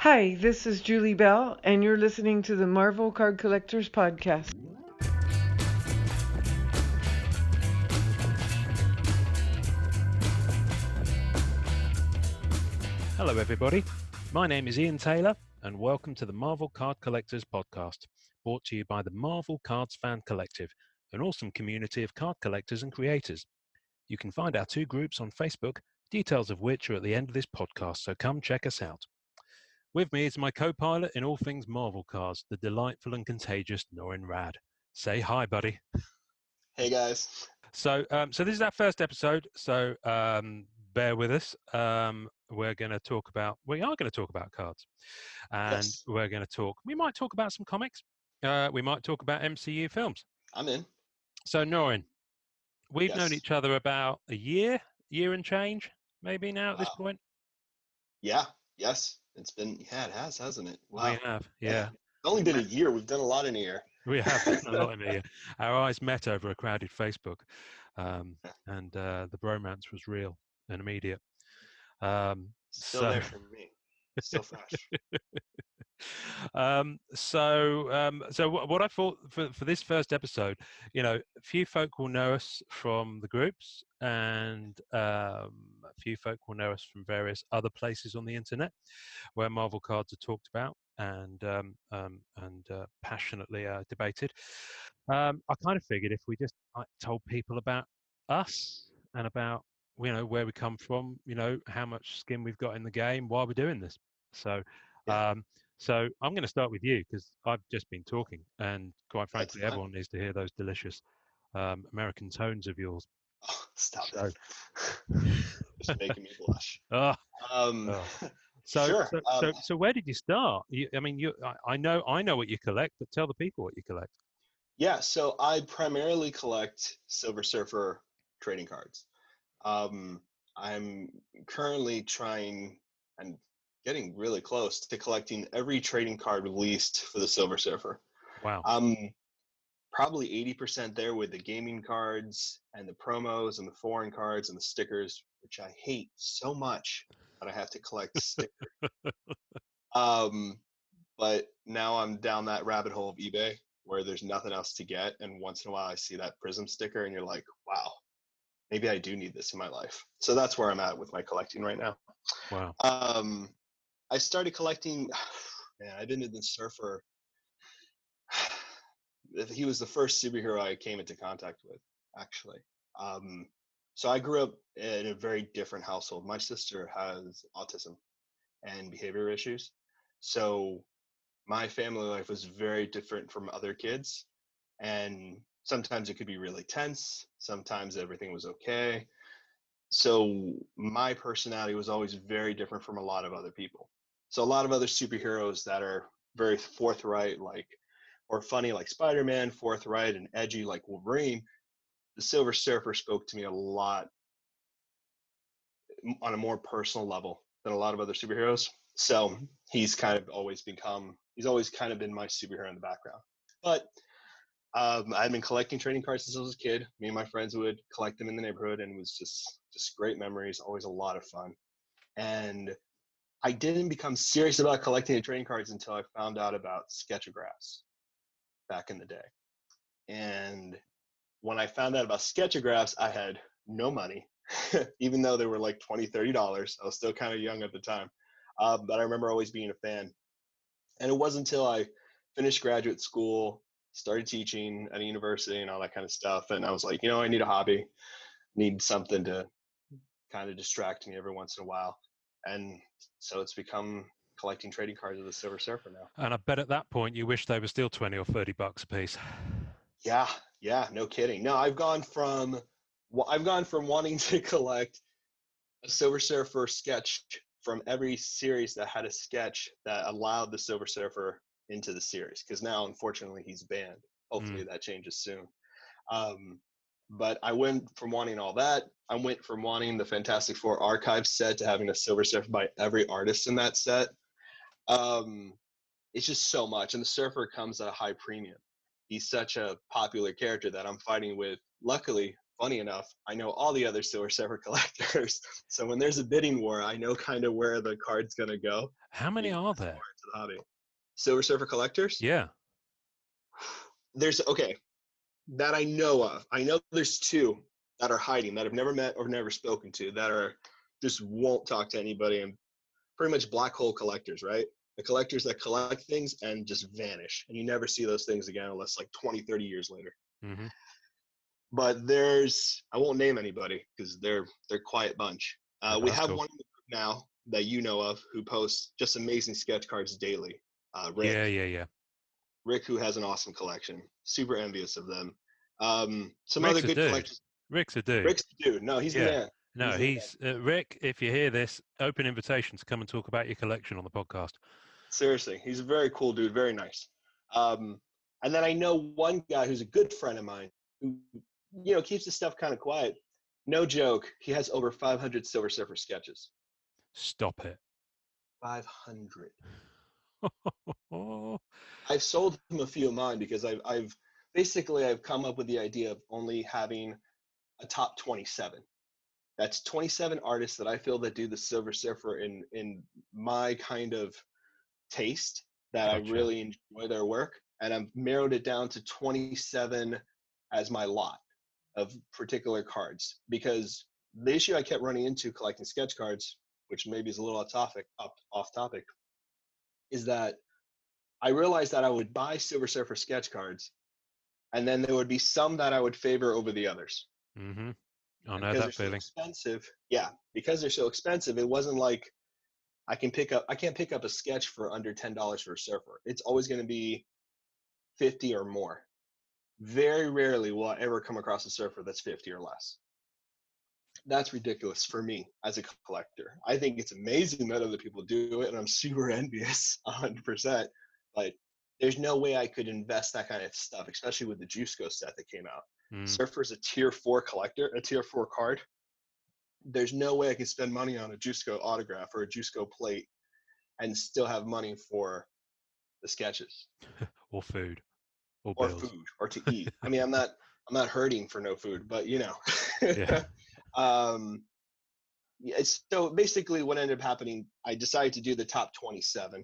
Hi, this is Julie Bell, and you're listening to the Marvel Card Collectors Podcast. Hello, everybody. My name is Ian Taylor, and welcome to the Marvel Card Collectors Podcast, brought to you by the Marvel Cards Fan Collective, an awesome community of card collectors and creators. You can find our two groups on Facebook, details of which are at the end of this podcast, so come check us out. With me is my co-pilot in all things Marvel cards, the delightful and contagious Norrin Rad. Say hi, buddy. Hey guys. So this is our first episode. So bear with us. We are going to talk about cards, and Yes, we might talk about some comics. We might talk about MCU films. I'm in. So Norrin, we've known Yes. each other about a year and change, maybe now at this Wow. point. Yeah. Yes. It has, hasn't it? We Wow. have, Man. yeah. It's only been a year. We've done a lot in a year. We have done a lot in a year. Our eyes met over a crowded Facebook, and the bromance was real and immediate. Still So there for me. Still fresh. so what I thought for this first episode, few folk will know us from the groups, and a few folk will know us from various other places on the internet where Marvel cards are talked about and passionately debated. I kind of figured if we just told people about us and about where we come from, how much skin we've got in the game, why we're doing this. So Yeah. um, so I'm going to start with you because I've just been talking, and quite That's frankly, fine. everyone needs to hear those delicious American tones of yours. Oh, stop So, it. Just making me blush. ah, Um, ah. So, sure. so, so, so, where did you start? I know what you collect, but tell the people what you collect. Yeah. So I primarily collect Silver Surfer trading cards. Um, I'm currently trying and getting really close to collecting every trading card released for the Silver Surfer. Wow. I'm probably 80% there with the gaming cards and the promos and the foreign cards and the stickers, which I hate so much that I have to collect stickers. Um, but now I'm down that rabbit hole of eBay where there's nothing else to get. And once in a while I see that Prism sticker and you're like, wow, maybe I do need this in my life. So that's where I'm at with my collecting right now. Wow. Um, I started collecting, man, I've been to the Surfer. He was the first superhero I came into contact with, actually. Um, so I grew up in a very different household. My sister has autism and behavior issues. So my family life was very different from other kids. And sometimes it could be really tense. Sometimes everything was okay. So my personality was always very different from a lot of other people. So a lot of other superheroes that are very forthright, like or funny like Spider-Man, forthright and edgy like Wolverine, the Silver Surfer spoke to me a lot on a more personal level than a lot of other superheroes. So he's always kind of been my superhero in the background. But I've been collecting trading cards since I was a kid. Me and my friends would collect them in the neighborhood, and it was just great memories. Always a lot of fun. And I didn't become serious about collecting the trading cards until I found out about sketchographs back in the day. And when I found out about sketchographs, I had no money, even though they were like $20, $30. I was still kind of young at the time. But I remember always being a fan. And it wasn't until I finished graduate school, started teaching at a university and all that kind of stuff. And I was like, I need a hobby, need something to kind of distract me every once in a while. And so it's become collecting trading cards of the Silver Surfer now. And I bet at that point you wish they were still $20 or $30 a piece. Yeah, yeah, no kidding. No, I've gone from wanting to collect a Silver Surfer sketch from every series that had a sketch that allowed the Silver Surfer into the series. Because now, unfortunately, he's banned. Hopefully, that changes soon. Um, but I went from wanting all that. I went from wanting the Fantastic Four archive set to having a Silver Surfer by every artist in that set. Um, it's just so much, and the Surfer comes at a high premium. He's such a popular character that I'm fighting with, luckily, funny enough, I know all the other Silver Surfer collectors. So when there's a bidding war, I know kind of where the card's gonna go. How many Being are this there? far into the hobby. Silver Surfer collectors? Yeah. There's okay, that I know of. I know there's two that are hiding that I've never met or never spoken to that are just won't talk to anybody and pretty much black hole collectors, right? The collectors that collect things and just vanish and you never see those things again unless like 20, 30 years later. Hmm. But there's I won't name anybody because they're quiet bunch. We That's have cool. one in the group now that you know of who posts just amazing sketch cards daily. Yeah, Rick. yeah, yeah. Rick, who has an awesome collection. Super envious of them. Some other Rick's a good dude. collectors. Rick's a dude. Rick's the dude. No, he's the Yeah. man. No, He's the man. he's Rick. If you hear this, open invitation to come and talk about your collection on the podcast. Seriously, he's a very cool dude. Very nice. Um, and then I know one guy who's a good friend of mine who, keeps his stuff kind of quiet. No joke. He has over 500 Silver Surfer sketches. Stop it. 500. Oh, I've sold him a few of mine because I've basically I've come up with the idea of only having a top 27. That's 27 artists that I feel that do the Silver Surfer in my kind of taste that I gotcha. really enjoy their work, and I've narrowed it down to 27 as my lot of particular cards because the issue I kept running into collecting sketch cards, which maybe is a little off topic, is that I realized that I would buy Silver Surfer sketch cards, and then there would be some that I would favor over the others. Hmm. I And know because they're that so feeling. expensive, yeah, because they're so expensive, it wasn't like I can't pick up a sketch for under $10 for a surfer. It's always going to be 50 or more. Very rarely will I ever come across a surfer that's 50 or less. That's ridiculous for me as a collector. I think it's amazing that other people do it, and I'm super envious 100%. But there's no way I could invest that kind of stuff, especially with the Juiceco set that came out. Mm. Surfer's a tier 4 collector, a tier 4 card. There's no way I could spend money on a Juiceco autograph or a Juiceco plate and still have money for the sketches Or food. Or or bills. food or to eat. I mean, I'm not hurting for no food, but Yeah. um, yeah, so basically what ended up happening, I decided to do the top 27,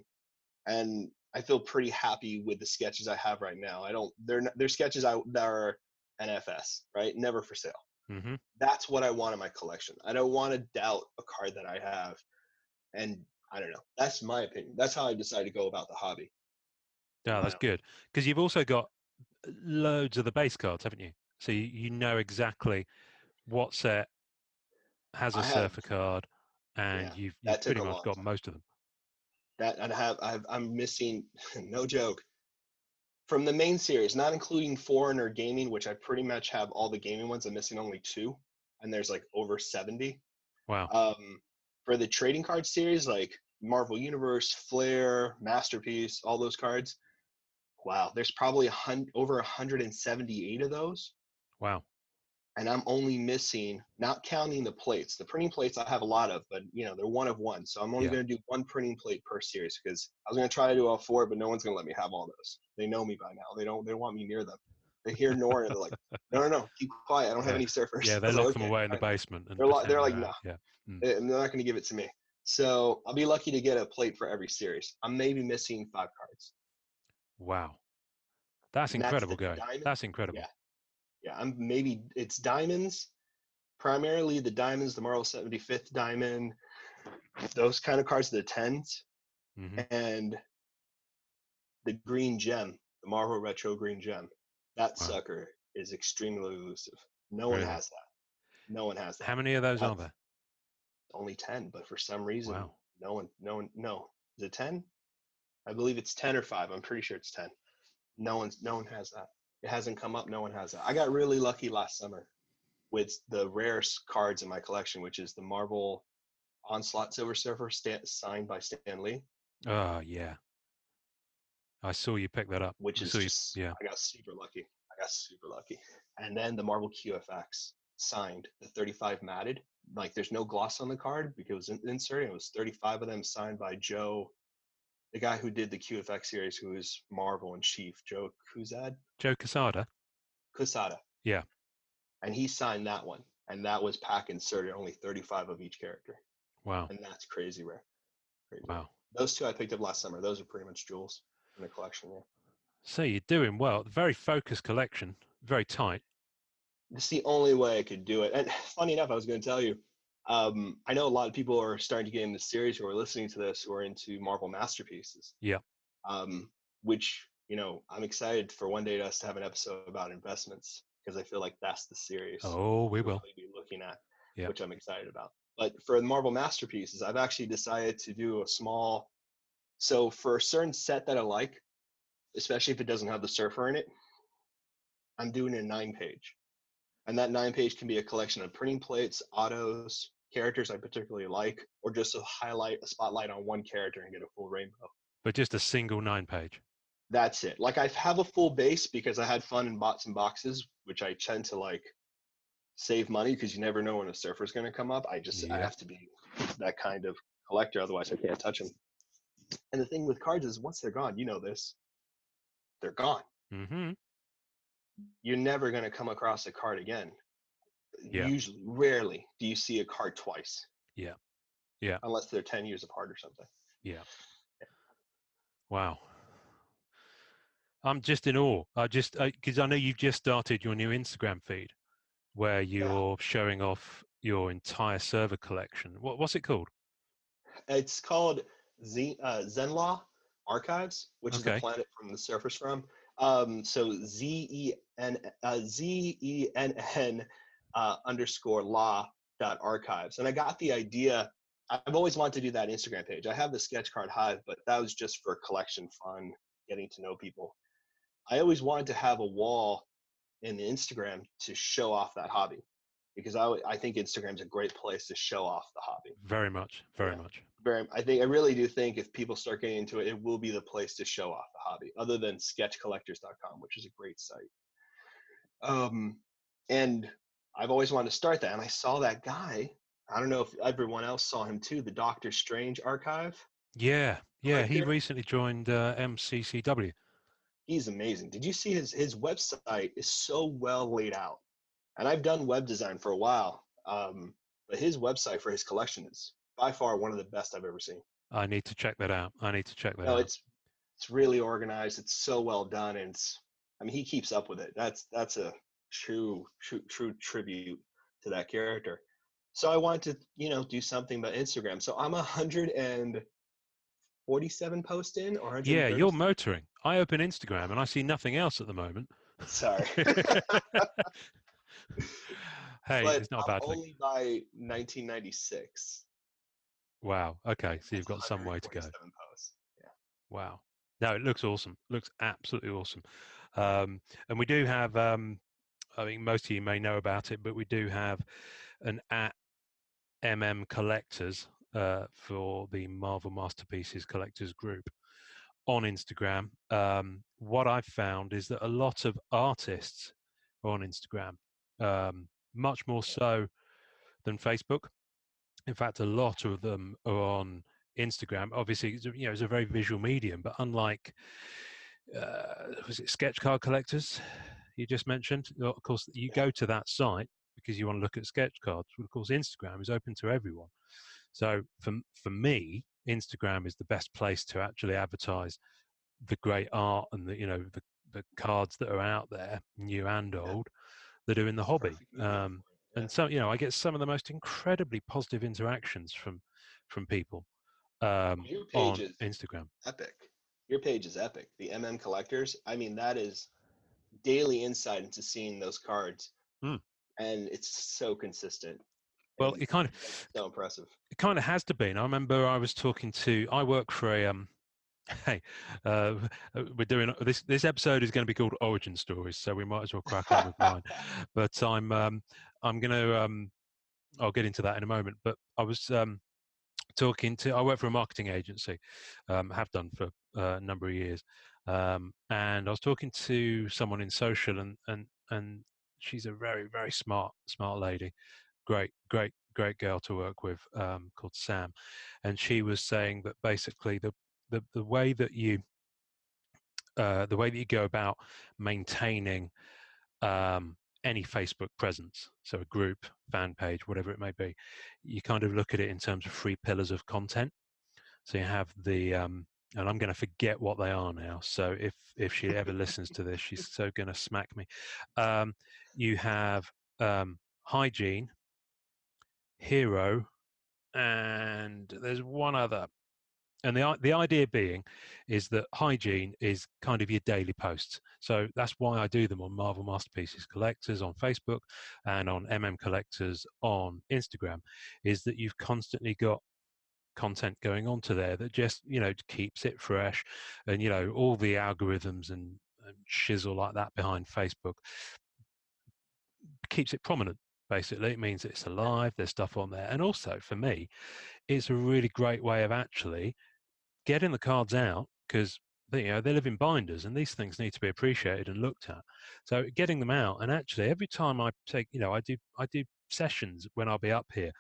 and I feel pretty happy with the sketches I have right now. They're sketches that are NFS, right? Never for sale. Hmm. That's what I want in my collection. I don't want to doubt a card that I have, and I don't know. That's my opinion. That's how I decided to go about the hobby. Yeah, My that's good. Because you've also got loads of the base cards, haven't you? So you know exactly what set has a I have, surfer card, and yeah, you've that took pretty a much long got time. most of them. That I'm missing, no joke, from the main series, not including Foreigner Gaming, which I pretty much have all the gaming ones. I'm missing only two, and there's like over 70. Wow. For the trading card series, like Marvel Universe, Flair, Masterpiece, all those cards, wow, there's probably over 178 of those. Wow. And I'm only missing, not counting the plates. The printing plates I have a lot of, but they're one of one. So I'm only Yeah. going to do one printing plate per series because I was going to try to do all four, but no one's going to let me have all those. They know me by now. They want me near them. They hear Nora and they're like, no, no, no, keep quiet. I don't have Yeah. any surfers. Yeah. I They was like, lock them okay, away in the fine. basement and They're pretend like, no, yeah. Mm. they're not going to give it to me. So I'll be lucky to get a plate for every series. I'm maybe missing 5 cards. Wow. That's And that's incredible, the guy. diamond. That's incredible. Yeah. Yeah. It's diamonds, primarily the diamonds, the Marvel 75th diamond, those kind of cards, the 10s, Hmm. and the green gem, the Marvel Retro green gem. That Wow. sucker is extremely elusive. No one Really. has that. No one has How that. many of those are That's there? only 10, but for some reason, Wow. no. Is it 10? I believe it's 10 or 5. I'm pretty sure it's 10. No one has that. It hasn't come up. No one has that. I got really lucky last summer with the rarest cards in my collection, which is the Marvel Onslaught Silver Surfer signed by Stan Lee, Oh, yeah. I saw you pick that up. which I is saw you. just, Yeah. I got super lucky. And then the Marvel QFX signed, the 35 matted. Like there's no gloss on the card because it was inserted. It was 35 of them signed by Joe, the guy who did the QFX series, who is Marvel in chief, Joe Joe Quesada. Quesada. Yeah. and he signed that one, and that was pack inserted, only 35 of each character, Wow. and that's crazy rare. Crazy rare. Wow. Those two I picked up last summer. Those are pretty much jewels in the collection. Yeah. So you're doing well. Very focused collection. Very tight. It's the only way I could do it. And funny enough, I was going to tell you, I know a lot of people are starting to get into the series who are listening to this who are into Marvel masterpieces. Yeah. Which, you know, I'm excited for one day us to have an episode about investments, because I feel like that's the series Oh, we to will. really be looking at, Yeah. which I'm excited about. But for the Marvel masterpieces, I've actually decided to do a small. So for a certain set that I like, especially if it doesn't have the Surfer in it, I'm doing a 9-page. And that 9-page can be a collection of printing plates, autos, characters I particularly like, or just a spotlight on one character and get a full rainbow. But just a single 9-page. That's it. Like, I have a full base because I had fun and bought some boxes, which I tend to like save money because you never know when a Surfer's going to come up. I have to be that kind of collector, otherwise I can't touch them. And the thing with cards is, once they're gone, you know this, they're gone. Mm-hmm. You're never going to come across a card again. Yeah. Usually, rarely do you see a card twice. Yeah. Yeah. Unless they're 10 years apart or something. Yeah. Wow. I'm just in awe. Because I know you've just started your new Instagram feed where you're showing off your entire server collection. What's it called? It's called Zenlaw Archives, which is the planet from the Surfer's from. So ZENN underscore law.archives. And I got the idea. I've always wanted to do that Instagram page. I have the sketch card Hive, but that was just for collection fun, getting to know people. I always wanted to have a wall in the Instagram to show off that hobby, because I think Instagram's a great place to show off the hobby. Very much. Very much. I really do think if people start getting into it, it will be the place to show off the hobby, other than sketchcollectors.com, which is a great site. And I've always wanted to start that. And I saw that guy. I don't know if everyone else saw him too, the Doctor Strange archive. Yeah. He recently joined MCCW. He's amazing. Did you see his website is so well laid out? And I've done web design for a while, but his website for his collection is by far one of the best I've ever seen. I need to check that out. No, it's really organized. It's so well done, and he keeps up with it. That's a true tribute to that character. So I wanted to, do something about Instagram. So I'm 147 posts in, or 130. Yeah, you're motoring. I open Instagram and I see nothing else at the moment. Sorry. Hey, but it's not a bad thing. Only by 1996. Wow. Okay, so you've got some way to go. Posts. Yeah. Wow. No, it looks awesome. Looks absolutely awesome. And we do have, I mean, most of you may know about it, but we do have an @MM Collectors for the Marvel Masterpieces Collectors group on Instagram. What I've found is that a lot of artists are on Instagram, much more so than Facebook. In fact, a lot of them are on Instagram. Obviously, it's a very visual medium, but unlike, was it sketch card collectors you just mentioned? Of course, you go to that site because you want to look at sketch cards. But of course, Instagram is open to everyone. So for me, Instagram is the best place to actually advertise the great art and the cards that are out there, new and old, that are in the hobby. And so, I get some of the most incredibly positive interactions from people on Instagram. Epic. Your page is epic. The MM Collectors. I mean, that is daily insight into seeing those cards, and it's so consistent. Well, it kind of so impressive. It kind of has to be. And I remember I was talking to. I work for a. Hey, we're doing this. Episode is going to be called Origin Stories, so we might as well crack on with mine. But I'm going to. I'll get into that in a moment. But I was talking to. I work for a marketing agency. Have done for a number of years. And I was talking to someone in social, and she's a very, very smart lady. Great girl to work with, called Sam, and she was saying that basically the way that you go about maintaining any Facebook presence, so a group, fan page, whatever it may be, you kind of look at it in terms of 3 pillars of content. So you have the and I'm going to forget what they are now. So if she ever listens to this, she's so going to smack me. You have hygiene, hero, and there's one other. And the idea being is that hygiene is kind of your daily posts. So that's why I do them on Marvel Masterpieces Collectors on Facebook and on Collectors on Instagram, is that you've constantly got content going onto there that just, keeps it fresh. And, all the algorithms and shizzle like that behind Facebook keeps it prominent. Basically, it means it's alive, there's stuff on there. And also for me, it's a really great way of actually getting the cards out, because they live in binders and these things need to be appreciated and looked at. So getting them out, and actually every time I take, I do sessions when I'll be up here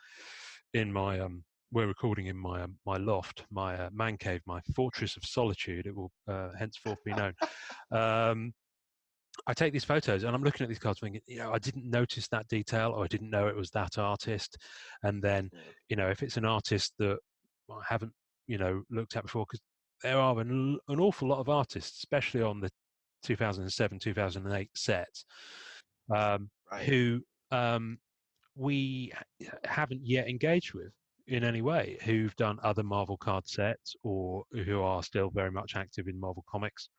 in my we're recording in my my loft, my man cave, my fortress of solitude. It will henceforth be known. I take these photos and I'm looking at these cards thinking, I didn't notice that detail, or I didn't know it was that artist. And then, if it's an artist that I haven't, looked at before, because there are an awful lot of artists, especially on the 2007, 2008 sets, Right. who we haven't yet engaged with in any way, who've done other Marvel card sets or who are still very much active in Marvel Comics,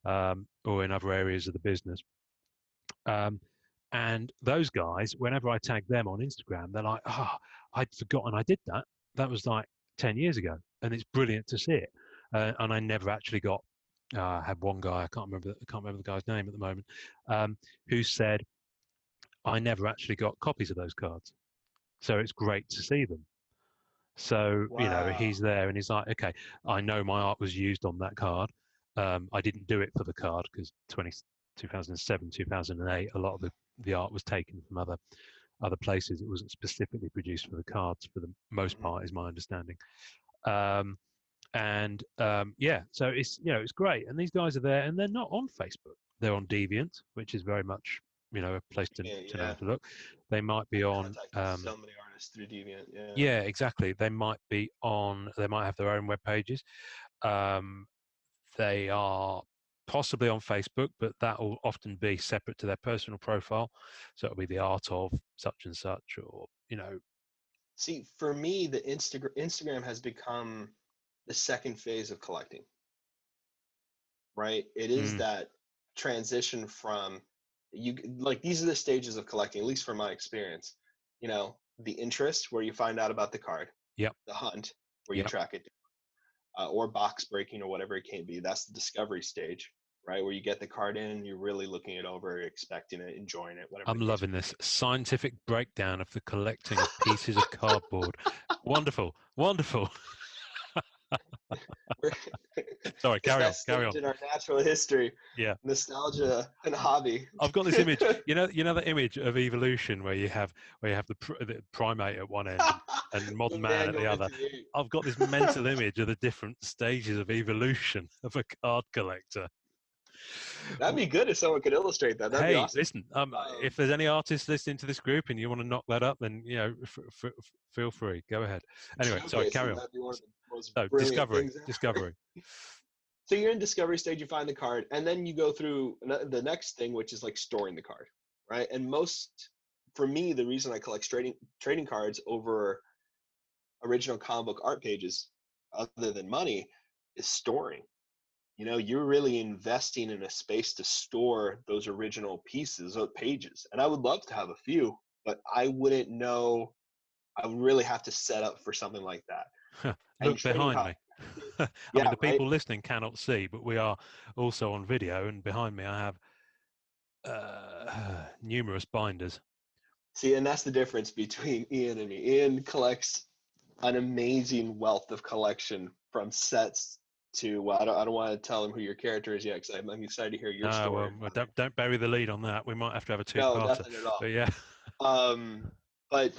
or in other areas of the business. And those guys, whenever I tag them on Instagram, they're like, "Oh, I'd forgotten I did that. That was like 10 years ago." And it's brilliant to see it. And I never actually got, I had one guy, I can't remember the guy's name at the moment, who said, I never actually got copies of those cards. So it's great to see them. So, Wow. he's there and he's like, okay, I know my art was used on that card. I didn't do it for the card because 2007, 2008, a lot of the art was taken from other places. It wasn't specifically produced for the cards for the most part, is my understanding. So it's great. And these guys are there, and they're not on Facebook. They're on Deviant, which is very much a place to know to look. They might be on. So many artists through Deviant. Yeah, exactly. They might be on. They might have their own web pages. They are possibly on Facebook, but that will often be separate to their personal profile. So it'll be the art of such and such, or See, for me, the Instagram has become the second phase of collecting. Right? It is that transition from these are the stages of collecting, at least from my experience. The interest, where you find out about the card. Yep. The hunt, where you track it down, or box breaking, or whatever it can be. That's the discovery stage, right? Where you get the card in, you're really looking it over, expecting it, enjoying it, whatever. I'm loving this scientific breakdown of the collecting of pieces of cardboard. Wonderful. Sorry, carry on. In our natural history, yeah, nostalgia and hobby. I've got this image. You know that image of evolution where you have the primate at one end and modern man at the other. I've got this mental image of the different stages of evolution of a card collector. That'd be good if someone could illustrate that. That'd be awesome. Listen, if there's any artists listening to this group and you want to knock that up, then feel free. Go ahead. Anyway, sorry, carry on. So discovery. So you're in discovery stage. You find the card, and then you go through the next thing, which is like storing the card, right? And for me, the reason I collect trading cards over original comic book art pages, other than money, is storing. You're really investing in a space to store those original pieces or pages. And I would love to have a few, but I wouldn't know. I would really have to set up for something like that. Look behind me. I mean, the people listening cannot see, but we are also on video, and behind me I have numerous binders. See, and that's the difference between Ian and me. Ian collects an amazing wealth of collection, from sets to, well, I don't want to tell him who your character is yet, because I'm excited to hear your story. Well, don't bury the lead on that. We might have to have a two-parter. No, nothing at all. But yeah. But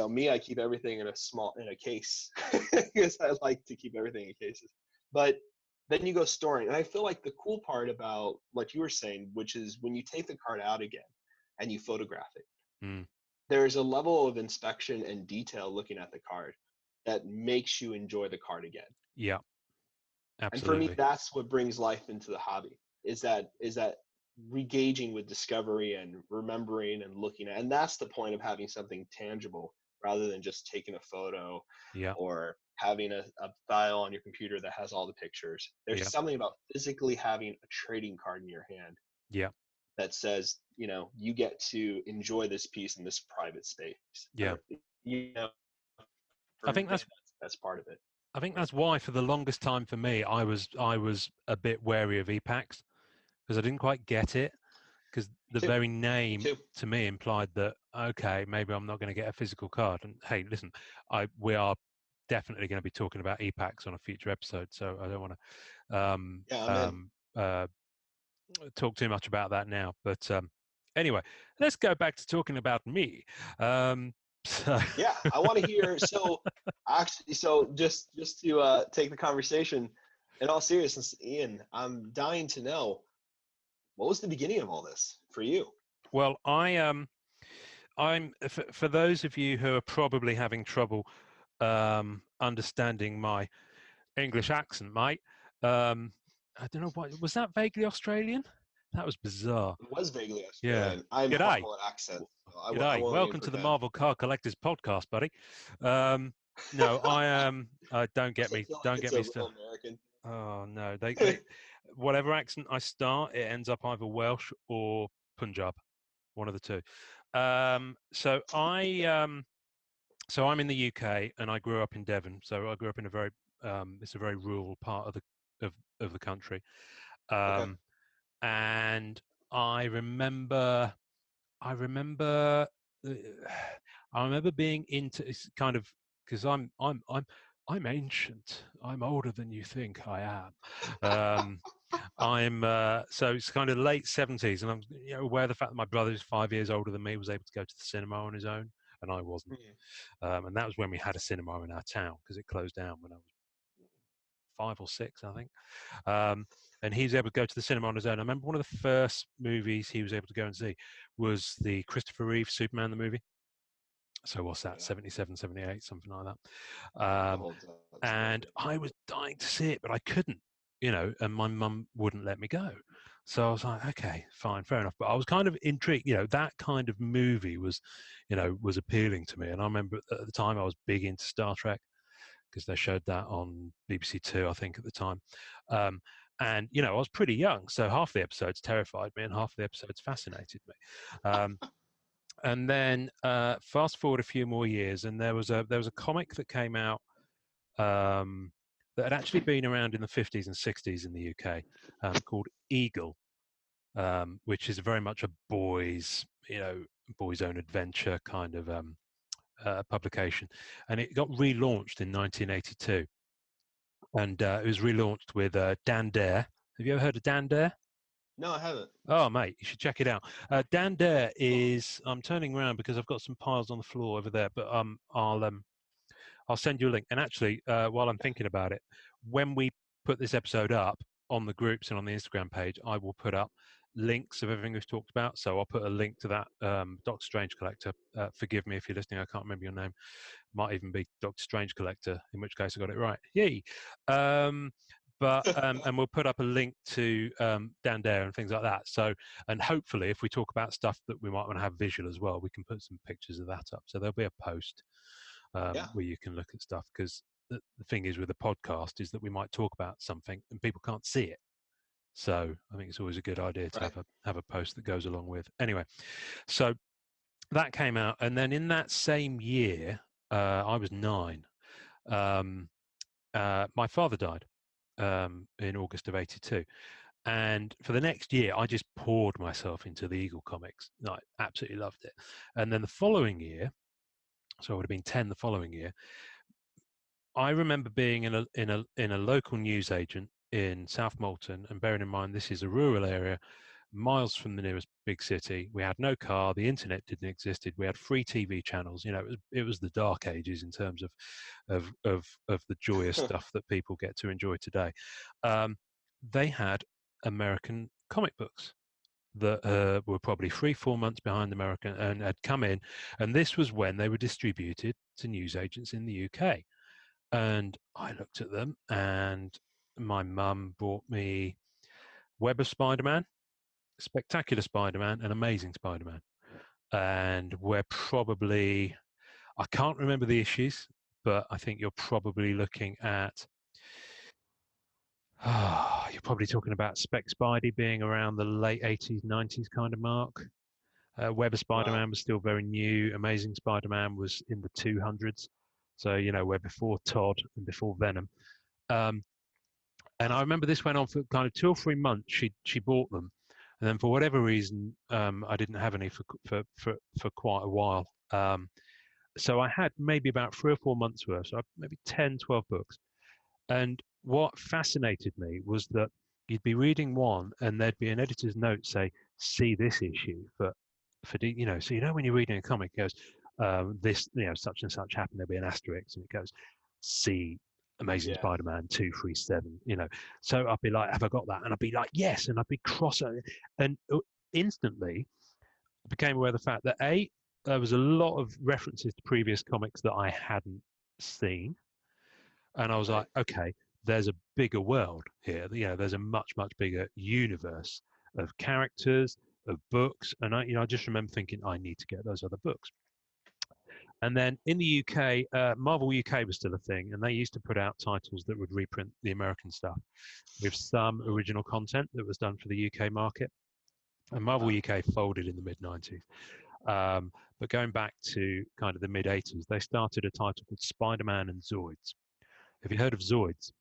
me, I keep everything in a case, because I like to keep everything in cases. But then you go storing, and I feel like the cool part about what you were saying, which is when you take the card out again, and you photograph it. Mm. There's a level of inspection and detail looking at the card that makes you enjoy the card again. Yeah, And for me, absolutely. that's what brings life into the hobby, is that regaging with discovery and remembering and looking at, and that's the point of having something tangible rather than just taking a photo Yeah, or having a file on your computer that has all the pictures. There's yeah, something about physically having a trading card in your hand yeah, that says, you get to enjoy this piece in this private space. yeah. You know, I for me, think that's that's part of it. I think that's why for the longest time for me, I was a bit wary of EPACs because I didn't quite get it, because the Me too. very Me name too. to me implied that, okay, maybe I'm not going to get a physical card. And hey, listen, we are definitely going to be talking about EPACs on a future episode, so I don't want to Yeah, I'm in. talk too much about that now. But anyway, let's go back to talking about me. So Yeah, I want to hear. So, actually, just to take the conversation in all seriousness, Ian, I'm dying to know what was the beginning of all this for you. well, I'm for those of you who are probably having trouble understanding my English accent, mate. I don't know what was that, vaguely Australian? That was bizarre. It was vaguely Yeah. Australian. I'm G'day. horrible at accents, so I G'day. won't even Welcome to the pretend. Marvel Card Collectors podcast, buddy. No, I am. Don't Does get it me. feel like Don't it's get a me started. real American? Oh no, they whatever accent I start, it ends up either Welsh or Punjab, one of the two. So I'm in the UK and I grew up in Devon. So I grew up in a very it's a very rural part of the country, Okay. um, and I remember I remember uh, I remember being into it's kind of because I'm ancient. I'm older than you think I am. I'm so it's kind of late 70s, and I'm aware of the fact that my brother is 5 years older than me, was able to go to the cinema on his own, and I wasn't. Mhm. And that was when we had a cinema in our town because it closed down when I was 5 or 6, I think. Um, and he was able to go to the cinema on his own. I remember one of the first movies he was able to go and see was the Christopher Reeve Superman the movie. So what's that, Yeah, 77, 78, something like that. that holds up still. And I was dying to see it, but I couldn't, and my mum wouldn't let me go. So I was like, okay, fine, fair enough. But I was kind of intrigued, that kind of movie was appealing to me. And I remember at the time I was big into Star Trek because they showed that on BBC Two, I think, at the time. And I was pretty young, so half the episodes terrified me and half the episodes fascinated me. And then fast forward a few more years, and there was a comic that came out that had actually been around in the 50s and 60s in the UK, called Eagle, which is very much a boys' own adventure kind of publication, and it got relaunched in 1982, and it was relaunched with Dan Dare. Have you ever heard of Dan Dare? No, I haven't. Oh, mate, you should check it out. Dan Dare is. I'm turning around because I've got some piles on the floor over there, but I'll send you a link. And actually, while I'm thinking about it, when we put this episode up on the groups and on the Instagram page, I will put up links of everything we've talked about. So I'll put a link to that Doctor Strange Collector. Forgive me if you're listening, I can't remember your name. Might even be Doctor Strange Collector, in which case I got it right. Yay! And we'll put up a link to Dan Dare and things like that. So, and hopefully, if we talk about stuff that we might want to have visual as well, we can put some pictures of that up. So there'll be a post Yeah. where you can look at stuff, because the thing is with a podcast is that we might talk about something and people can't see it. So I think it's always a good idea to Right. have a post that goes along with. Anyway, so that came out, and then in that same year, I was 9. My father died in August of '82. And for the next year, I just poured myself into the Eagle comics. I absolutely loved it. And then the following year, so I would have been 10 the following year, I remember being in a local newsagent in South Molton, and bearing in mind this is a rural area, miles from the nearest big city. We had no car, the internet didn't exist. We had free TV channels. It was the dark ages in terms of the joyous stuff that people get to enjoy today. They had American comic books, that were probably 3-4 months behind America and had come in, and this was when they were distributed to newsagents in the UK. And I looked at them, and my mum bought me Web of Spider-Man, Spectacular Spider-Man, and Amazing Spider-Man. And we're probably, I can't remember the issues, but I think you're probably looking at, you're probably talking about Spec Spidey being around the late 80s, 90s kind of mark. Web of Spider-Man Wow. was still very new. Amazing Spider-Man was in the 200s. So, we're before Todd and before Venom. And I remember this went on for kind of 2 or 3 months. She bought them, and then for whatever reason, I didn't have any for quite a while. So I had maybe about 3 or 4 months worth, so maybe 10, 12 books. And what fascinated me was that you'd be reading one, and there'd be an editor's note say, "See this issue so when you're reading a comic, it goes, this such and such happened. There'll be an asterisk, and it goes, see Amazing Yeah. Spider-Man 237. So I'd be like, have I got that? And I'd be like, yes, and I'd be cross, and instantly I became aware of the fact that there was a lot of references to previous comics that I hadn't seen, and I was Right. like, okay, there's a bigger world here. There's a much, much bigger universe of characters, of books, and I just remember thinking, I need to get those other books. And then in the UK, Marvel UK was still a thing, and they used to put out titles that would reprint the American stuff with some original content that was done for the UK market. And Marvel UK folded in the mid-90s. But going back to kind of the mid-80s, they started a title called Spider-Man and Zoids. Have you heard of Zoids?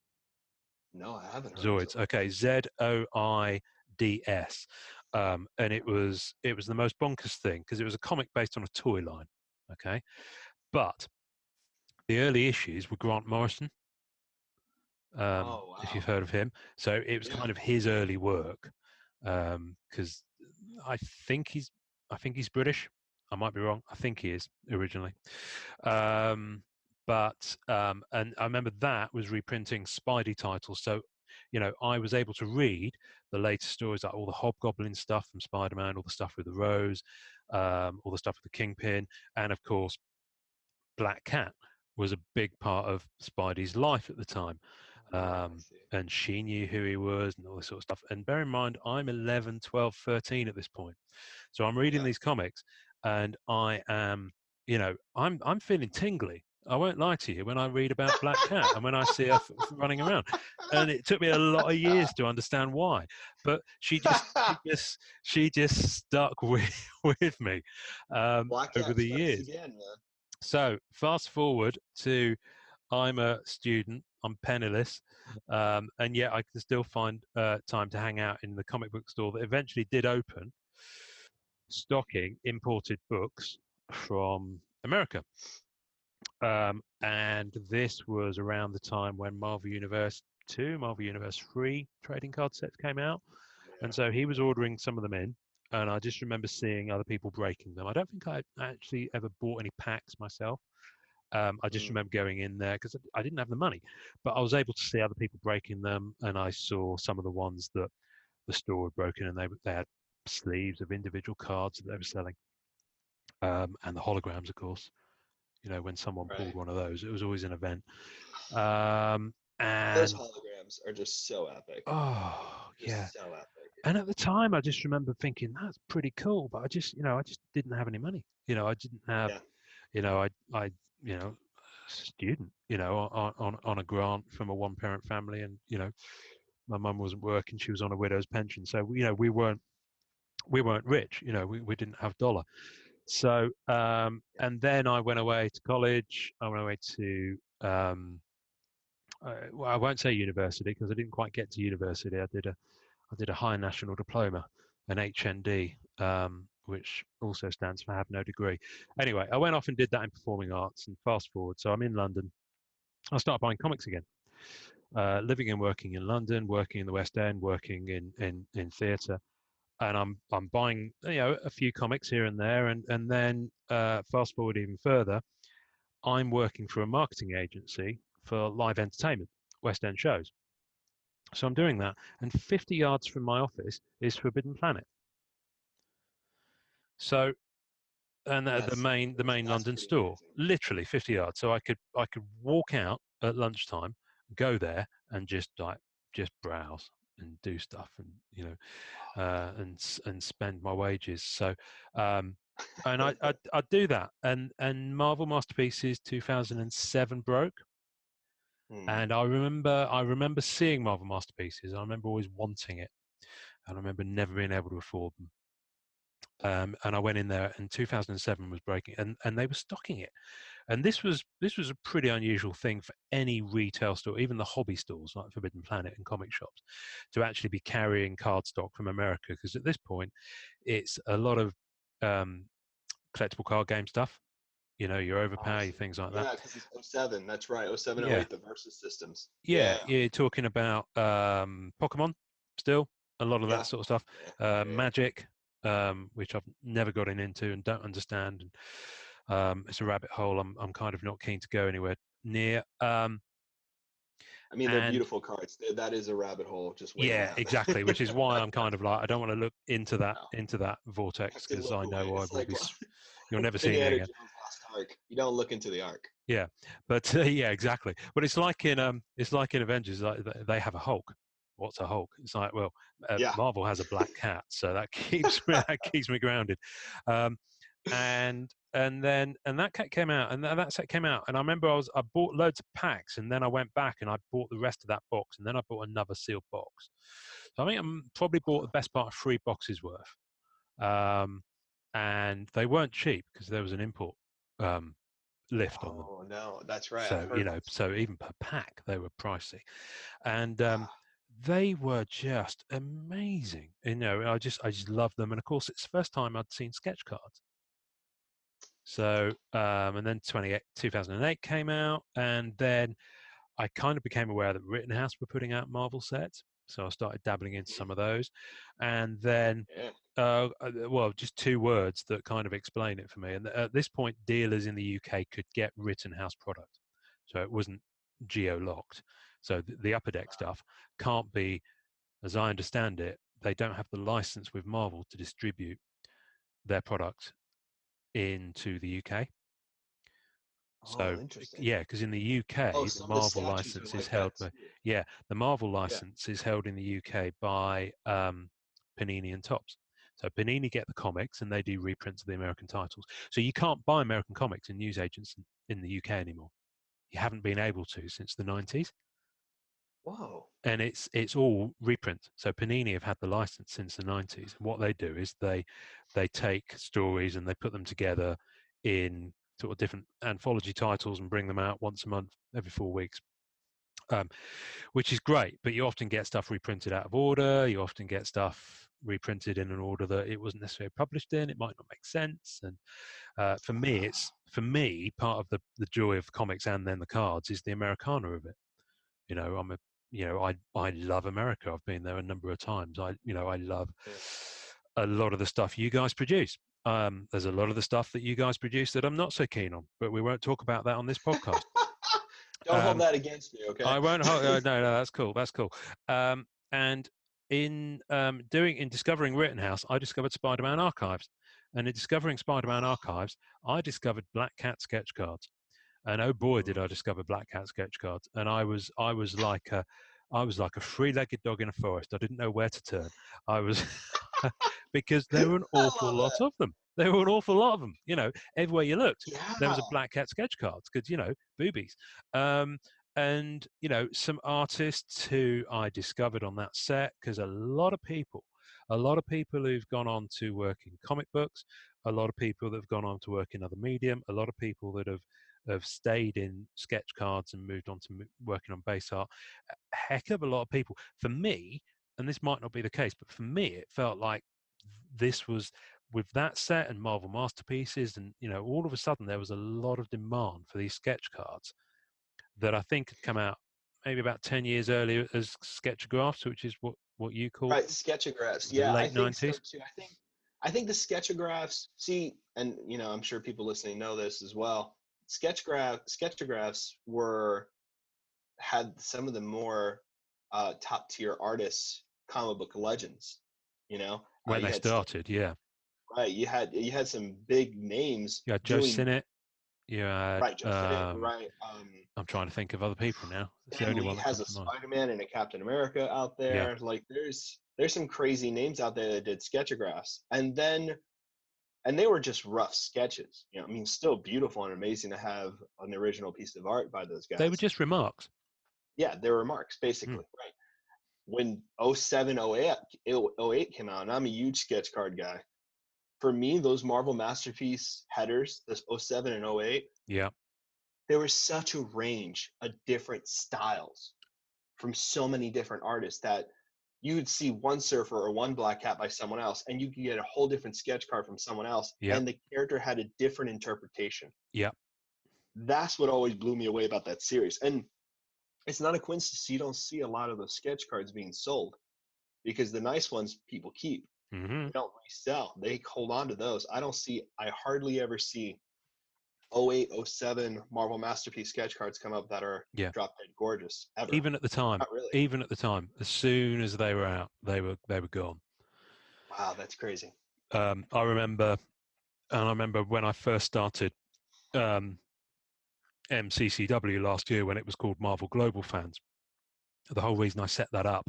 No, I haven't heard Zoids. of it. Okay, Zoids. And it was the most bonkers thing because it was a comic based on a toy line. Okay, but the early issues were Grant Morrison. Oh, If you've wow. heard of him, so it was Yeah. kind of his early work. Because I think he's British. I might be wrong. I think he is originally. And I remember that was reprinting Spidey titles. So, I was able to read the latest stories, like all the Hobgoblin stuff from Spider-Man, all the stuff with the Rose, all the stuff with the Kingpin, and of course, Black Cat was a big part of Spidey's life at the time. I see. And she knew who he was and all this sort of stuff. And bear in mind, I'm 11, 12, 13 at this point. So I'm reading Yeah. these comics and I am, I'm feeling tingly. I won't lie to you when I read about Black Cat and when I see her running around. And it took me a lot of years to understand why. But she just stuck with me Black over Cat the strikes years. again, man. So fast forward to I'm a student, I'm penniless, and yet I can still find time to hang out in the comic book store that eventually did open, stocking imported books from America. And this was around the time when Marvel Universe 2, Marvel Universe 3 trading card sets came out. Yeah. And so he was ordering some of them in. And I just remember seeing other people breaking them. I don't think I actually ever bought any packs myself. I just remember going in there because I didn't have the money, but I was able to see other people breaking them, and I saw some of the ones that the store had broken, and they had sleeves of individual cards that they were selling, and the holograms, of course. When someone pulled one of those, it was always an event. Those And holograms are just so epic. oh yeah, Just so epic. and at the time, I just remember thinking that's pretty cool, but I just didn't have any money. I didn't have, I student, on a grant from a one-parent family, and my mum wasn't working; she was on a widow's pension, so we weren't rich. We didn't have dollar. So and then I went away to college. I went away to well, I won't say university because I didn't quite get to university. I did a higher national diploma, an HND, which also stands for have no degree. Anyway, I went off and did that in performing arts, and fast forward, so I'm in London. I started buying comics again, living and working in London, working in the West End, working in theatre, and I'm buying a few comics here and there, and then fast forward even further, I'm working for a marketing agency for live entertainment, West End shows. So I'm doing that, and 50 yards from my office is Forbidden Planet. So, and the That's main London pretty store, amazing. literally 50 yards. So I could walk out at lunchtime, go there, and just browse and do stuff, and and spend my wages. So, and I'd do that. And Marvel Masterpieces 2007 broke, Hmm. and I remember seeing Marvel Masterpieces. I remember always wanting it, and I remember never being able to afford them. And I went in there, and 2007 was breaking, and they were stocking it. And this was a pretty unusual thing for any retail store, even the hobby stores like Forbidden Planet and comic shops, to actually be carrying cardstock from America. Because at this point, it's a lot of collectible card game stuff. You know, your Oh, I Overpower, your see. things like that. Yeah, because it's '07. That's right. '07, Yeah, '08, the Versus systems. yeah, Yeah. you're talking about Pokemon still, a lot of Yeah. that sort of stuff. Yeah. Yeah. Magic, which I've never gotten into and don't understand. And it's a rabbit hole I'm kind of not keen to go anywhere near. I mean, they're And beautiful cards. That is a rabbit hole just waiting to yeah, happen. exactly, which is why I'm kind of like I don't want to look into that No, you have vortex, to because look I away. know I It's will like be. You'll never see me Indiana again. Jones' Lost Ark. You don't look into the Ark. Yeah, but yeah, exactly. But it's like in Avengers, like they have a Hulk. What's a Hulk? It's like, well, Yeah. Marvel has a black cat, so that keeps me that keeps me grounded. Um, and that cat came out, and that set came out, and I remember I bought loads of packs, and then I went back and I bought the rest of that box, and then I bought another sealed box. So I think I probably bought the best part of 3 boxes worth, and they weren't cheap because there was an import um, lift on them. Oh no, that's right. I've So heard about so even per pack they were pricey, and that. they were just amazing. I just loved them, and of course it's the first time I'd seen sketch cards. So and then 2008 came out, and then I kind of became aware that Rittenhouse were putting out Marvel sets, so I started dabbling into some of those, and then. Yeah. Well, just 2 words that kind of explain it for me. And at this point, dealers in the UK could get Rittenhouse product, so it wasn't geo-locked. So the Upper Deck stuff can't be, as I understand it, they don't have the license with Marvel to distribute their product into the UK. Oh, So interesting. yeah, because in the Oh, UK, the some of the Marvel statues are license is like held that by, too. yeah, the Marvel Yeah. license is held in the UK by Panini and Topps. So Panini get the comics and they do reprints of the American titles. So you can't buy American comics in newsagents in the UK anymore. You haven't been able to since the 90s. Whoa. And it's all reprint. So Panini have had the license since the 90s. And what they do is they take stories and they put them together in sort of different anthology titles and bring them out once a month, every 4 weeks. Which is great, but you often get stuff reprinted out of order. You often get stuff reprinted in an order that it wasn't necessarily published in. It might not make sense. And for me, part of the joy of comics and then the cards is the Americana of it. You know, I love America. I've been there a number of times. I love Yeah. a lot of the stuff you guys produce. There's a lot of the stuff that you guys produce that I'm not so keen on, but we won't talk about that on this podcast. Don't hold Um, that against me, okay? I won't. No, that's cool. That's cool. And in discovering Rittenhouse, I discovered Spider-Man Archives, and in discovering Spider-Man Archives, I discovered Black Cat sketch cards. And oh boy, did I discover Black Cat sketch cards! And I was like a three-legged dog in a forest. I didn't know where to turn. I was because there were an I awful love lot that. of them. There were an awful lot of them. You know, everywhere you looked, there was a Yeah. Black Cat sketch cards because boobies. Um, and some artists who I discovered on that set, because a lot of people who've gone on to work in comic books, a lot of people that have gone on to work in other medium, a lot of people that have stayed in sketch cards and moved on to working on base art. A heck of a lot of people. For me, and this might not be the case, but for me, it felt like this was with that set and Marvel Masterpieces, and all of a sudden there was a lot of demand for these sketch cards that I think had come out maybe about 10 years earlier as sketchographs, which is what you call Right, sketchographs. the Yeah, I late think so 90s. too. I think the sketchographs, see, and I'm sure people listening know this as well. Sketchographs had some of the more top tier artists, comic book legends. When You they had Stan started, yeah. right. You had some big names You had Joe doing Sinnott. You had, right. Joe Sinnott, right. I'm trying to think of other people now. It's the Stan only Lee one that has comes a to mind. Spider-Man and a Captain America out Yeah. there. Like there's some crazy names out there that did sketchographs, and they were just rough sketches. I mean, still beautiful and amazing to have an original piece of art by those They were guys. just remarks. Yeah, they were marks Hmm. basically, right? When 07, 08 came out, and I'm a huge sketch card guy. For me, those Marvel Masterpiece headers, this 07 and 08, Yeah. there was such a range of different styles from so many different artists that you would see one surfer or one black cat by someone else, and you could get a whole different sketch card from someone else, Yep. and the character had a different interpretation. Yep. That's what always blew me away about that series. And it's not a coincidence you don't see a lot of those sketch cards being sold, because the nice ones people keep. Hmm. They don't resell. They hold on to those. I hardly ever see 08, 07 Marvel Masterpiece sketch cards come up that are Yeah. drop dead gorgeous ever. Even at the time, Not really. as soon as they were out, they were gone. Wow, that's crazy. I remember when I first started MCCW last year, when it was called Marvel Global Fans. The whole reason I set that up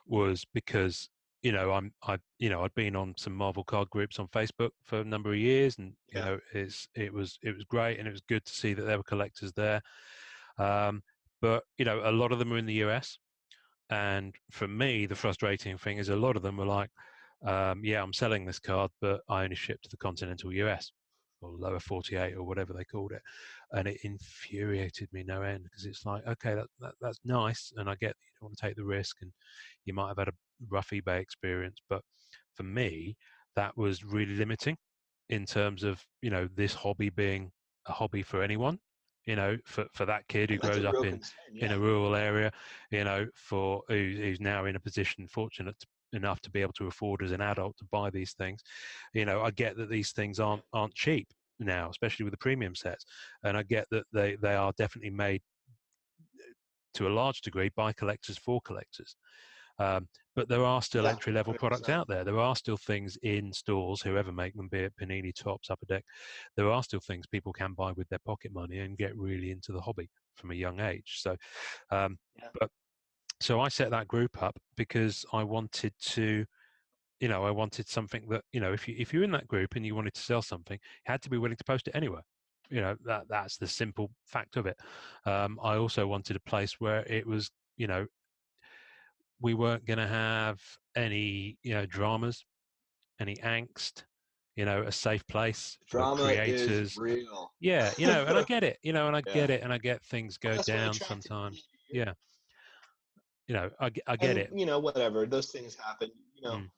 was because I'd been on some Marvel card groups on Facebook for a number of years, and Yeah. it was great, and it was good to see that there were collectors there. But a lot of them are in the US, and for me, the frustrating thing is a lot of them were like, yeah, I'm selling this card, but I only ship to the continental US or lower 48 or whatever they called it. And it infuriated me no end, because it's like, okay, that's nice. And I get that you don't want to take the risk, and you might have had a rough eBay experience. But for me, that was really limiting in terms of, this hobby being a hobby for anyone. For that kid who And that's a grows up real in concern. a Yeah. rural area, for who's now in a position fortunate enough to be able to afford as an adult to buy these things. I get that these things aren't cheap now, especially with the premium sets, and I get that they are definitely made to a large degree by collectors for collectors. But there are still Yeah. entry-level products 100%. out there. There are still things in stores, whoever make them, be it Panini, Topps, Upper Deck. There are still things people can buy with their pocket money and get really into the hobby from a young age. So, Yeah. but so I set that group up because I wanted to. I wanted something that, if you're in that group and you wanted to sell something, you had to be willing to post it anywhere. That's the simple fact of it. I also wanted a place where it was, we weren't going to have any, dramas, any angst, a safe place for Drama is creators. real. Yeah, and I get it, and I Yeah. get it, and I get things Well, go that's what down attracted me sometimes. to you. Yeah, I get And it. whatever, those things happen. Mm.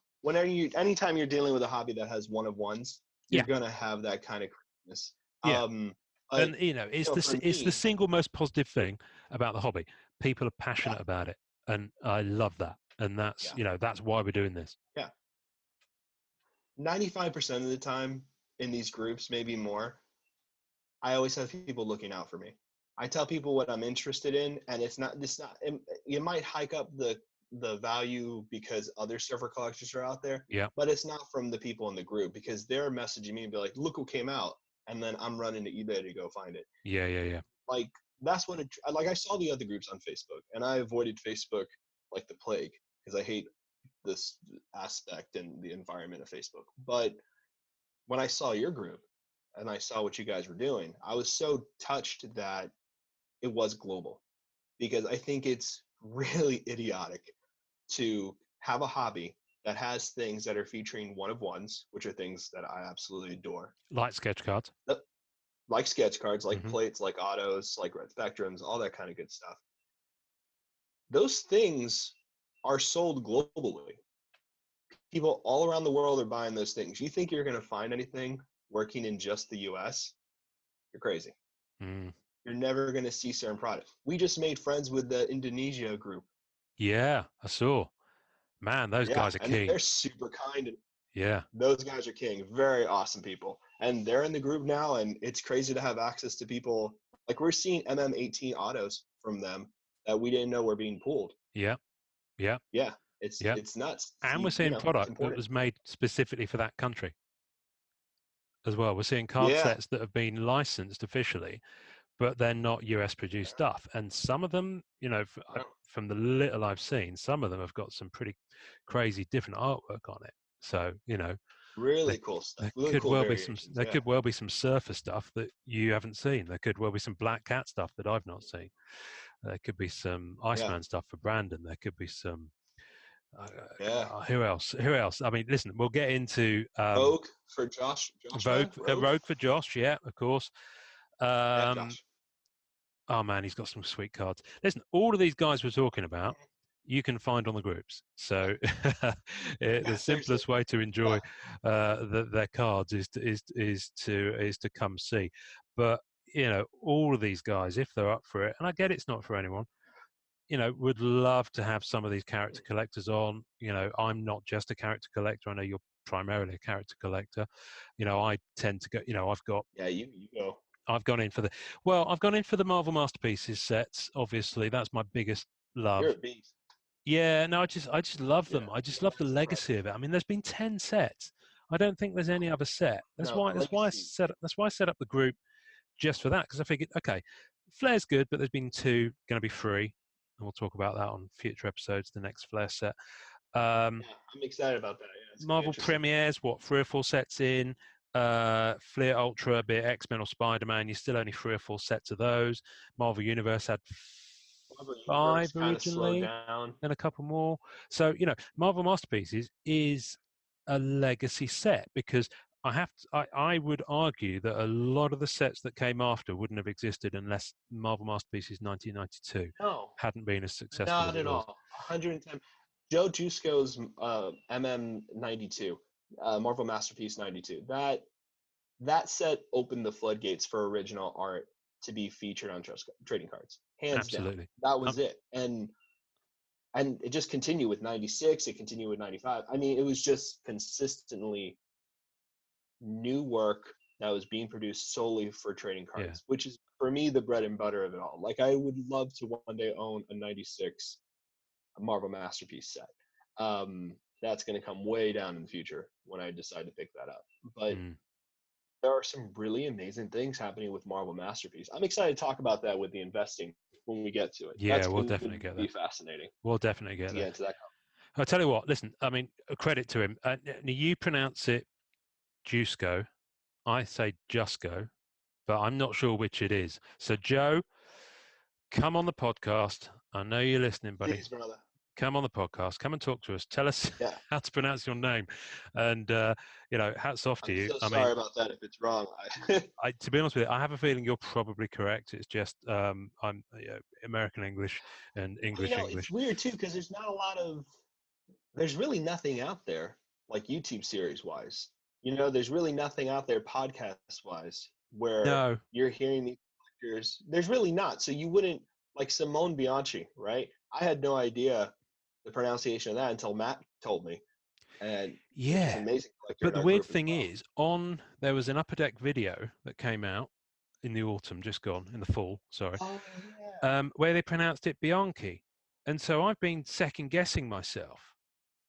Anytime you're dealing with a hobby that has one of ones, you're Yeah, gonna have that kind of craziness. yeah. But And it's for it's the me, single most positive thing about the hobby. People are yeah, passionate about it, and I love that. And that's yeah, that's why we're doing this. yeah. 95% of the time in these groups, maybe more, I always have people looking out for me. I tell people what I'm interested in, and you might hike up the value because other surfer collectors are out there, Yeah, but it's not from the people in the group, because they're messaging me and be like, look what came out, and then I'm running to eBay to go find it. yeah. Like that's what like I saw the other groups on Facebook, and I avoided Facebook like the plague, because I hate this aspect and the environment of Facebook. But when I saw your group and I saw what you guys were doing, I was so touched that it was global, because I think it's really idiotic to have a hobby that has things that are featuring one of ones, which are things that I absolutely adore, like sketch cards. like sketch cards, like Hmm. plates, like autos, like red spectrums, all that kind of good stuff. Those things are sold globally. People all around the world are buying those things. You think you're going to find anything working in just the US? You're crazy. Mm. You're never going to see certain products. We just made friends with the Indonesia group. Yeah, I saw. Man, those Yeah, guys are and key. they're super kind. And Yeah, those guys are king. Very awesome people. And they're in the group now, and it's crazy to have access to people. Like we're seeing MM18 autos from them that we didn't know were being pulled. yeah, yeah, Yeah, it's yeah. it's nuts. And we're See, seeing it's product that important. was made specifically for that country. as well. We're seeing card Yeah. sets that have been licensed officially, but they're not US produced stuff. And some of them, from the little I've seen, some of them have got some pretty crazy different artwork on it. So, Really there, cool stuff. there Really could cool well be variations. there could well be some Surfer stuff that you haven't seen. There could well be some Black Cat stuff that I've not seen. There could be some Iceman stuff for Brandon. There could be some. Who else? Who else? I mean, listen, we'll get into Rogue for Josh. Rogue for Josh. Yeah, of course. Josh. Oh man, he's got some sweet cards. Listen, all of these guys we're talking about, you can find on the groups. So the simplest way to enjoy their cards is to come see. But all of these guys, if they're up for it, and I get it's not for anyone, would love to have some of these character collectors on. I'm not just a character collector. I know you're primarily a character collector. I tend to go. I've got you go. I've gone in for the Marvel Masterpieces sets. Obviously, that's my biggest love. You're a beast. Yeah, no, I just love them. I just love the legacy of it. I mean, there's been 10 sets. I don't think there's any other set. That's why I set up the group just for that, because I figured, okay, Flair's good, but there's been 2 going to be free, and we'll talk about that on future episodes. The next Flair set. I'm excited about that. Yeah, Marvel premieres, 3 or 4 sets in. Fleer Ultra, be it X-Men or Spider-Man, you still only 3 or 4 sets of those. Marvel Universe had 5 originally, and a couple more. So Marvel Masterpieces is a legacy set, because I would argue that a lot of the sets that came after wouldn't have existed unless Marvel Masterpieces 1992 hadn't been as successful. Not at all. 110. Joe Jusko's MM92. Marvel Masterpiece 92. That set opened the floodgates for original art to be featured on trading cards. Hands down. That was it. And it just continued with 96. It continued with 95. I mean, it was just consistently new work that was being produced solely for trading cards, which is for me the bread and butter of it all. Like, I would love to one day own a 96 Marvel Masterpiece set. That's going to come way down in the future when I decide to pick that up. But there are some really amazing things happening with Marvel Masterpiece. I'm excited to talk about that with the investing when we get to it. Yeah, we'll definitely get there. Be fascinating. We'll definitely get there. Into that. I'll tell you what. Listen, I mean, credit to him. You pronounce it Jusko. I say Jusko, but I'm not sure which it is. So, Joe, come on the podcast. I know you're listening, buddy. Please, brother. Come on the podcast. Come and talk to us. Tell us how to pronounce your name, and hats off to you. Sorry about that if it's wrong. To be honest with you, I have a feeling you're probably correct. It's just I'm American English and English English. It's weird too, because there's really nothing out there like YouTube series wise. There's really nothing out there podcast wise where you're hearing these characters. There's really not. So you wouldn't, like Simone Bianchi, right? I had no idea the pronunciation of that until Matt told me. And amazing. But the weird thing is, there was an Upper Deck video that came out in the autumn, just gone, in the fall, sorry, where they pronounced it Bianchi. And so I've been second guessing myself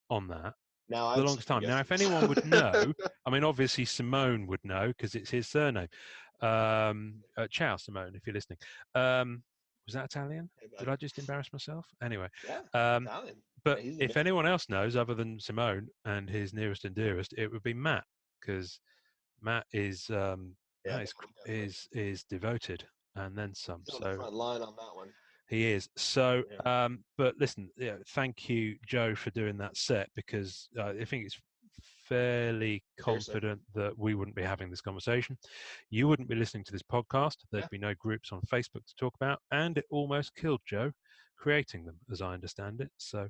on that for the longest time. Now, if anyone would know, I mean, obviously Simone would know because it's his surname. Ciao, Simone, if you're listening. Was that Italian? Did I just embarrass myself? Anyway. Italian. But if anyone else knows other than Simone and his nearest and dearest, it would be Matt, because Matt is devoted and then some. He's on the front line on that one. He is. So, but listen, thank you, Joe, for doing that set, because I think it's fairly confident that we wouldn't be having this conversation. You wouldn't be listening to this podcast. There'd be no groups on Facebook to talk about, and it almost killed Joe creating them, as I understand it. So,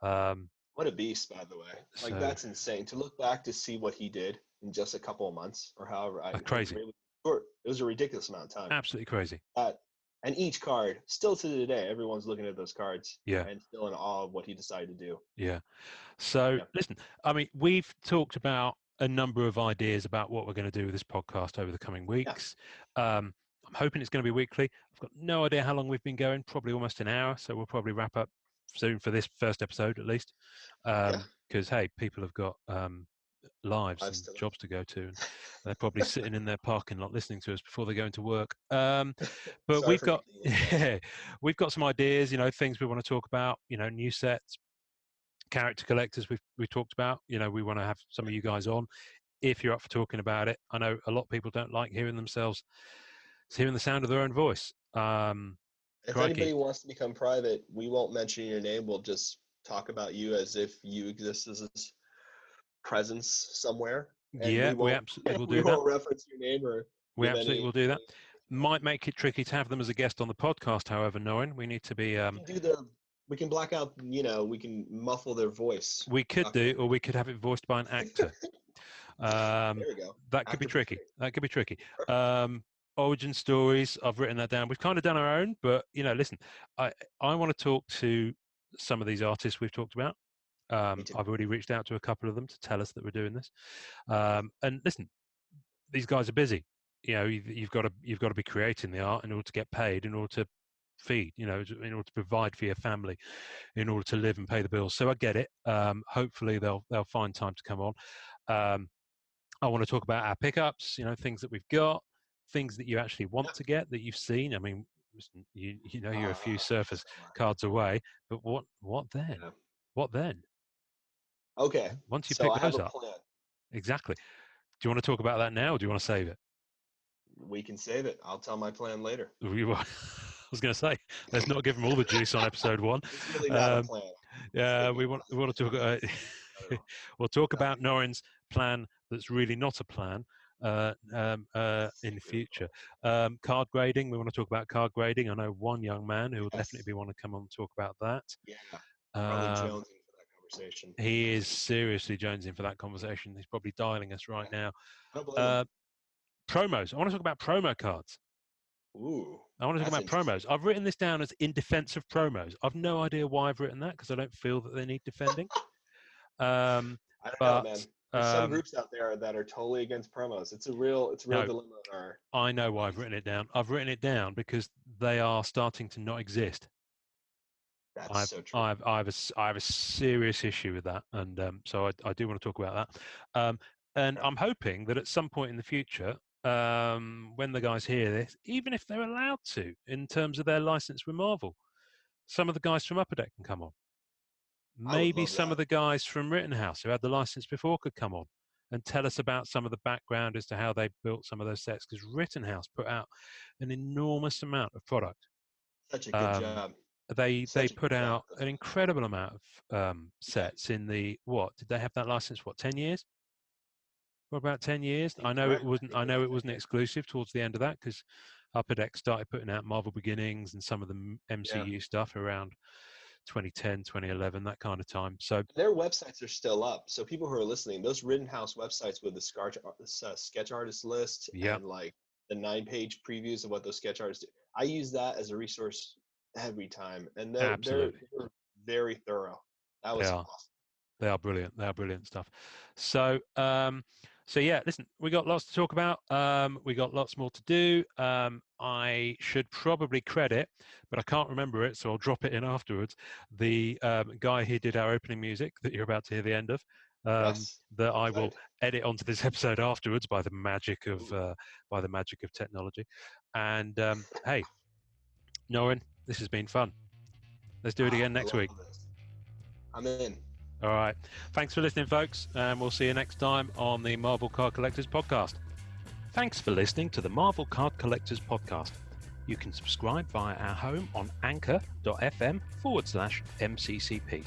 what a beast, by the way. Like, that's insane to look back to see what he did in just a couple of months or however. Crazy. It was a ridiculous amount of time. Absolutely crazy. And each card, still to today, everyone's looking at those cards and still in awe of what he decided to do. Yeah. So, listen, I mean, we've talked about a number of ideas about what we're going to do with this podcast over the coming weeks. I'm hoping it's going to be weekly. I've got no idea how long we've been going, probably almost an hour. So we'll probably wrap up soon for this first episode, at least. Because, hey, people have got lives and still jobs to go to, and they're probably sitting in their parking lot listening to us before they go into work. But Sorry we've for got making you guys. we've got some ideas, things we want to talk about, new sets, character collectors we've talked about. We want to have some of you guys on if you're up for talking about it. I know a lot of people don't like hearing the sound of their own voice. If Crikey. anybody wants to become private, we won't mention your name. We'll just talk about you as if you exist as a presence somewhere. And Yeah, we absolutely will we do that. won't reference your name or We give absolutely any, will do that. Might make it tricky to have them as a guest on the podcast, however, Norin. We need to be. We can black out. We can muffle their voice. We could do, or we could have it voiced by an actor. There we go. That could be Actor tricky. portrait. That could be tricky. Origin stories. I've written that down. We've kind of done our own, but listen, I want to talk to some of these artists we've talked about. I've already reached out to a couple of them to tell us that we're doing this. And listen, these guys are busy. You've got to be creating the art in order to get paid, in order to feed, in order to provide for your family, in order to live and pay the bills. So I get it. Hopefully they'll find time to come on. I want to talk about our pickups, things that we've got, things that you actually want to get that you've seen. I mean, listen, you're a few surface cards away, but what then? Yeah. What then? Okay. Once you so pick I those have a up, plan. exactly. Do you want to talk about that now, or do you want to save it? We can save it. I'll tell my plan later. I was going to say, let's not give them all the juice on episode 1. It's really not a plan. Yeah, we want to talk. We'll talk about Norin's plan that's really not a plan in the future. Card grading. We want to talk about card grading. I know one young man who will definitely want to come on and talk about that. Yeah, probably jonesing for that conversation. He is seriously jonesing for that conversation. He's probably dialing us right now. I don't believe him. Promos. I want to talk about promo cards. Ooh. I want to talk about promos. I've written this down as in defense of promos. I've no idea why I've written that because I don't feel that they need defending. I don't know, man. There's some groups out there that are totally against promos. It's a real dilemma. I know why I've written it down. I've written it down because they are starting to not exist. That's so true. I have a serious issue with that, and so I do want to talk about that. And I'm hoping that at some point in the future, when the guys hear this, even if they're allowed to, in terms of their license with Marvel, some of the guys from Upper Deck can come on. Maybe some of the guys from Rittenhouse who had the license before could come on and tell us about some of the background as to how they built some of those sets, because Rittenhouse put out an enormous amount of product. Such a good job. They put out an incredible amount of sets in the, did they have that license, 10 years? For about 10 years. I know it wasn't exclusive towards the end of that, because Upper Deck started putting out Marvel Beginnings and some of the MCU stuff around 2010, 2011, that kind of time. So their websites are still up. So people who are listening, those Rittenhouse websites with the sketch artist list and like the 9-page previews of what those sketch artists do, I use that as a resource every time, and they're very thorough. That was awesome. They are brilliant. They are brilliant stuff. So yeah, listen, we got lots to talk about. We got lots more to do. I should probably credit, but I can't remember it, so I'll drop it in afterwards. The guy who did our opening music that you're about to hear the end of, that I will edit onto this episode afterwards by the magic of technology. And hey, Norin, this has been fun. Let's do it again next week. I'm in. All right. Thanks for listening, folks, and we'll see you next time on the Marvel Card Collectors Podcast. Thanks for listening to the Marvel Card Collectors Podcast. You can subscribe via our home on anchor.fm/MCCP.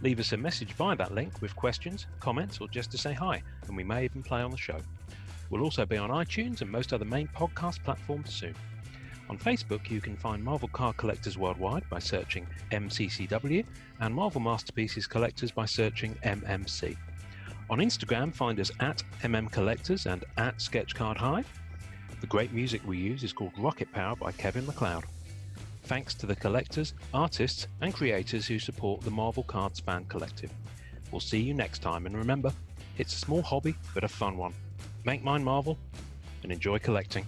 Leave us a message via that link with questions, comments, or just to say hi, and we may even play on the show. We'll also be on iTunes and most other main podcast platforms soon. On Facebook, you can find Marvel Card Collectors Worldwide by searching MCCW and Marvel Masterpieces Collectors by searching MMC. On Instagram, find us at MMCollectors and at SketchCardHive. The great music we use is called Rocket Power by Kevin MacLeod. Thanks to the collectors, artists, and creators who support the Marvel Cards Fan Collective. We'll see you next time, and remember, it's a small hobby, but a fun one. Make mine Marvel, and enjoy collecting.